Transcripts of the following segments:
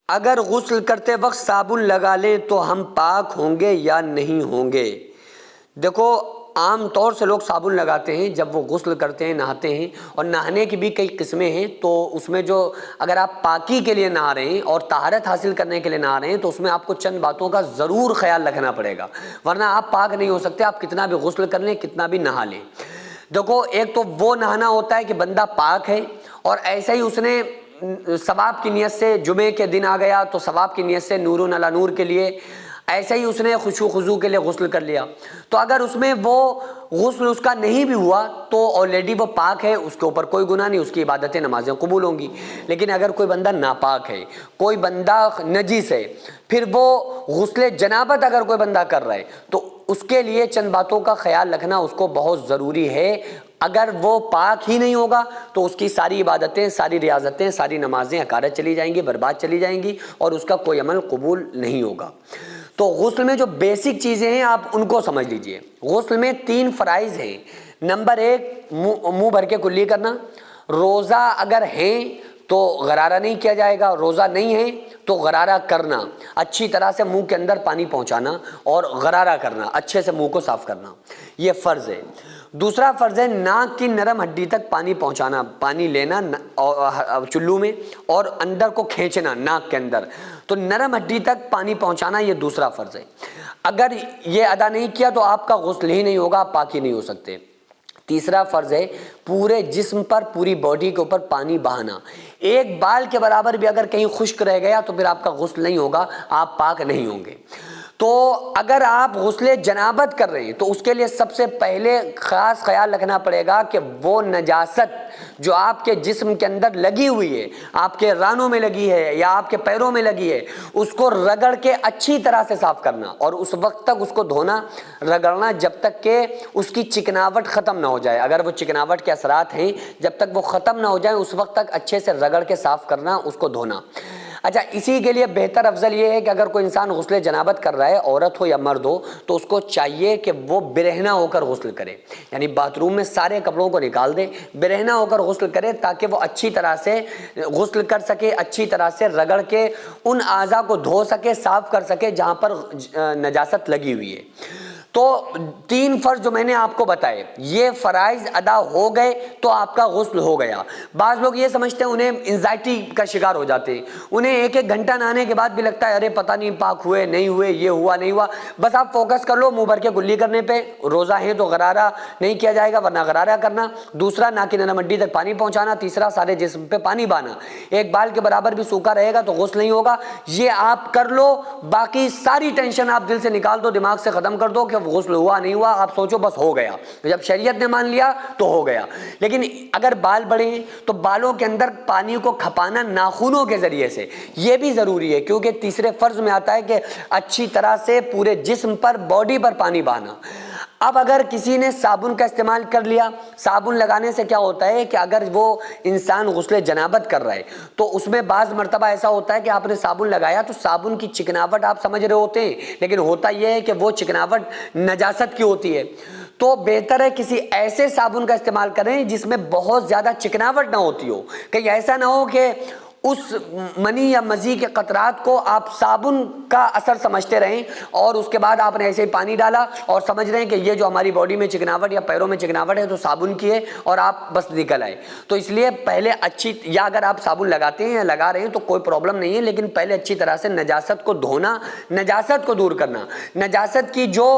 اگر غسل کرتے وقت صابن لگا لیں تو ہم پاک ہوں گے یا نہیں ہوں گے؟ دیکھو، عام طور سے لوگ صابن لگاتے ہیں جب وہ غسل کرتے ہیں، نہاتے ہیں، اور نہانے کی بھی کئی قسمیں ہیں، تو اس میں جو اگر آپ پاکی کے لیے نہا رہے ہیں اور طہارت حاصل کرنے کے لیے نہا رہے ہیں تو اس میں آپ کو چند باتوں کا ضرور خیال رکھنا پڑے گا، ورنہ آپ پاک نہیں ہو سکتے، آپ کتنا بھی غسل کر لیں، کتنا بھی نہا لیں۔ دیکھو، ایک تو وہ نہانا ہوتا ہے کہ بندہ پاک ہے اور ایسے ہی اس نے ثواب کی نیت سے، جمعے کے دن آ گیا تو ثواب کی نیت سے نور علی نور کے لیے، ایسے ہی اس نے خشوع خضوع کے لیے غسل کر لیا، تو اگر اس میں وہ غسل اس کا نہیں بھی ہوا تو آلریڈی وہ پاک ہے، اس کے اوپر کوئی گناہ نہیں، اس کی عبادتیں نمازیں قبول ہوں گی۔ لیکن اگر کوئی بندہ ناپاک ہے، کوئی بندہ نجس ہے، پھر وہ غسل جنابت اگر کوئی بندہ کر رہا ہے تو اس کے لیے چند باتوں کا خیال رکھنا اس کو بہت ضروری ہے۔ اگر وہ پاک ہی نہیں ہوگا تو اس کی ساری عبادتیں، ساری ریاضتیں، ساری نمازیں حقارت چلی جائیں گی، برباد چلی جائیں گی، اور اس کا کوئی عمل قبول نہیں ہوگا۔ تو غسل میں جو بیسک چیزیں ہیں آپ ان کو سمجھ لیجئے۔ غسل میں 3 فرائض ہیں۔ نمبر 1، منہ بھر کے کلی کرنا۔ روزہ اگر ہیں تو غرارہ نہیں کیا جائے گا، روزہ نہیں ہے تو غرارہ کرنا، اچھی طرح سے منہ کے اندر پانی پہنچانا اور غرارہ کرنا، اچھے سے منہ کو صاف کرنا، یہ فرض ہے۔ دوسرا فرض ہے ناک کی نرم ہڈی تک پانی پہنچانا، پانی لینا چلو میں اور اندر کو کھینچنا ناک کے اندر، تو نرم ہڈی تک پانی پہنچانا یہ دوسرا فرض ہے۔ اگر یہ ادا نہیں کیا تو آپ کا غسل ہی نہیں ہوگا، آپ پاک ہی نہیں ہو سکتے۔ تیسرا فرض ہے پورے جسم پر، پوری باڈی کے اوپر پانی بہانا۔ ایک بال کے برابر بھی اگر کہیں خشک رہ گیا تو پھر آپ کا غسل نہیں ہوگا، آپ پاک نہیں ہوں گے۔ تو اگر آپ غسل جنابت کر رہے ہیں تو اس کے لیے سب سے پہلے خاص خیال رکھنا پڑے گا کہ وہ نجاست جو آپ کے جسم کے اندر لگی ہوئی ہے، آپ کے رانوں میں لگی ہے یا آپ کے پیروں میں لگی ہے، اس کو رگڑ کے اچھی طرح سے صاف کرنا، اور اس وقت تک اس کو دھونا، رگڑنا جب تک کہ اس کی چکناوٹ ختم نہ ہو جائے۔ اگر وہ چکناوٹ کے اثرات ہیں، جب تک وہ ختم نہ ہو جائیں اس وقت تک اچھے سے رگڑ کے صاف کرنا، اس کو دھونا۔ اچھا، اسی کے لیے بہتر افضل یہ ہے کہ اگر کوئی انسان غسل جنابت کر رہا ہے، عورت ہو یا مرد ہو، تو اس کو چاہیے کہ وہ برہنہ ہو کر غسل کرے، یعنی باتھ روم میں سارے کپڑوں کو نکال دے، برہنہ ہو کر غسل کرے تاکہ وہ اچھی طرح سے غسل کر سکے، اچھی طرح سے رگڑ کے ان اعضاء کو دھو سکے، صاف کر سکے جہاں پر نجاست لگی ہوئی ہے۔ تو 3 فرض جو میں نے آپ کو بتائے، یہ فرائض ادا ہو گئے تو آپ کا غسل ہو گیا۔ بعض لوگ یہ سمجھتے ہیں، انہیں انزائٹی کا شکار ہو جاتے ہیں، انہیں 1 گھنٹہ نہانے کے بعد بھی لگتا ہے ارے پتہ نہیں پاک ہوئے نہیں ہوئے، یہ ہوا نہیں ہوا۔ بس آپ فوکس کر لو منہ بھر کے کلی کرنے پہ، روزہ ہے تو غرارہ نہیں کیا جائے گا ورنہ غرارہ کرنا، دوسرا ناک کی نرم ہڈی تک پانی پہنچانا، تیسرا سارے جسم پہ پانی بہانا۔ 1 بال کے برابر بھی سوکھا رہے گا تو غسل نہیں ہوگا، یہ آپ کر لو، باقی ساری ٹینشن آپ دل سے نکال دو، دماغ سے ختم کر دو کہ غسل ہوا نہیں ہوا، آپ سوچو بس ہو گیا، جب شریعت نے مان لیا تو ہو گیا۔ لیکن اگر بال بڑے ہیں تو بالوں کے اندر پانی کو کھپانا ناخنوں کے ذریعے سے، یہ بھی ضروری ہے، کیونکہ تیسرے فرض میں آتا ہے کہ اچھی طرح سے پورے جسم پر، باڈی پر پانی بہانا۔ اب اگر کسی نے صابن کا استعمال کر لیا، صابن لگانے سے کیا ہوتا ہے کہ اگر وہ انسان غسل جنابت کر رہا ہے تو اس میں بعض مرتبہ ایسا ہوتا ہے کہ آپ نے صابن لگایا تو صابن کی چکناوٹ آپ سمجھ رہے ہوتے ہیں، لیکن ہوتا یہ ہے کہ وہ چکناوٹ نجاست کی ہوتی ہے۔ تو بہتر ہے کسی ایسے صابن کا استعمال کریں جس میں بہت زیادہ چکناوٹ نہ ہوتی ہو، کہیں ایسا نہ ہو کہ اس منی یا مزی کے قطرات کو آپ صابن کا اثر سمجھتے رہیں اور اس کے بعد آپ نے ایسے ہی پانی ڈالا اور سمجھ رہے ہیں کہ یہ جو ہماری باڈی میں چکناوٹ یا پیروں میں چکناوٹ ہے تو صابن کی ہے اور آپ بس نکل آئے۔ تو اس لیے پہلے اچھی، یا اگر آپ صابن لگاتے ہیں یا لگا رہے ہیں تو کوئی پرابلم نہیں ہے، لیکن پہلے اچھی طرح سے نجاست کو دھونا، نجاست کو دور کرنا، نجاست کی جو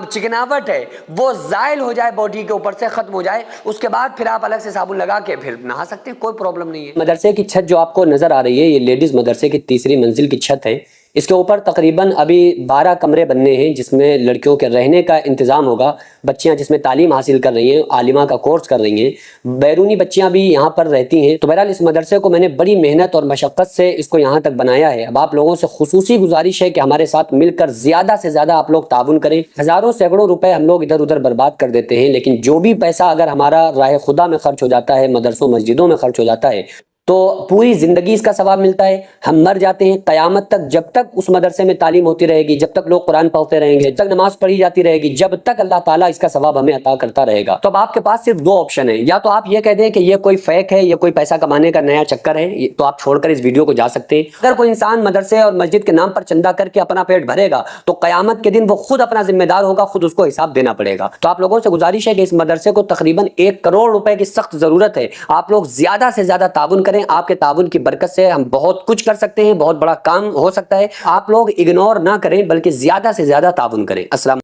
چکناوٹ ہے وہ زائل ہو جائے، باڈی کے اوپر سے ختم ہو جائے، اس کے بعد پھر آپ الگ سے صابن لگا کے پھر نہا سکتے ہیں، کوئی پرابلم نہیں ہے۔ مدرسے کی چھت جو آپ کو نظر آ رہی ہے، یہ لیڈیز مدرسے کی 3ری منزل کی چھت ہے۔ اس کے اوپر تقریباً ابھی 12 کمرے بننے ہیں جس میں لڑکیوں کے رہنے کا انتظام ہوگا، بچیاں جس میں تعلیم حاصل کر رہی ہیں، عالمہ کا کورس کر رہی ہیں، بیرونی بچیاں بھی یہاں پر رہتی ہیں۔ تو بہرحال اس مدرسے کو میں نے بڑی محنت اور مشقت سے اس کو یہاں تک بنایا ہے۔ اب آپ لوگوں سے خصوصی گزارش ہے کہ ہمارے ساتھ مل کر زیادہ سے زیادہ آپ لوگ تعاون کریں۔ ہزاروں سینکڑوں روپے ہم لوگ ادھر ادھر برباد کر دیتے ہیں، لیکن جو بھی پیسہ اگر ہمارا راہ خدا میں خرچ ہو جاتا ہے، مدرسوں مسجدوں میں خرچ ہو جاتا ہے، تو پوری زندگی اس کا ثواب ملتا ہے. ہم مر جاتے ہیں، قیامت تک جب تک اس مدرسے میں تعلیم ہوتی رہے گی، جب تک لوگ قرآن پڑھتے رہیں گے، جب تک نماز پڑھی جاتی رہے گی، جب تک اللہ تعالیٰ اس کا ثواب ہمیں عطا کرتا رہے گا. تو اب آپ کے پاس صرف دو آپشن ہیں، یا تو آپ یہ کہہ دیں کہ یہ کوئی فیک ہے، یہ کوئی پیسہ کمانے کا نیا چکر ہے، تو آپ چھوڑ کر اس ویڈیو کو جا سکتے ہیں. اگر کوئی انسان مدرسے اور مسجد کے نام پر چندہ کر کے اپنا پیٹ بھرے گا تو قیامت کے دن وہ خود اپنا ذمہ دار ہوگا، خود اس کو حساب دینا پڑے گا. تو آپ لوگوں سے گزارش ہے کہ اس مدرسے کو تقریباً 1 کروڑ روپے کی سخت ضرورت ہے. آپ لوگ زیادہ سے زیادہ تعاون کریں، آپ کے تعاون کی برکت سے ہم بہت کچھ کر سکتے ہیں، بہت بڑا کام ہو سکتا ہے. آپ لوگ اگنور نہ کریں بلکہ زیادہ سے زیادہ تعاون کریں. السلام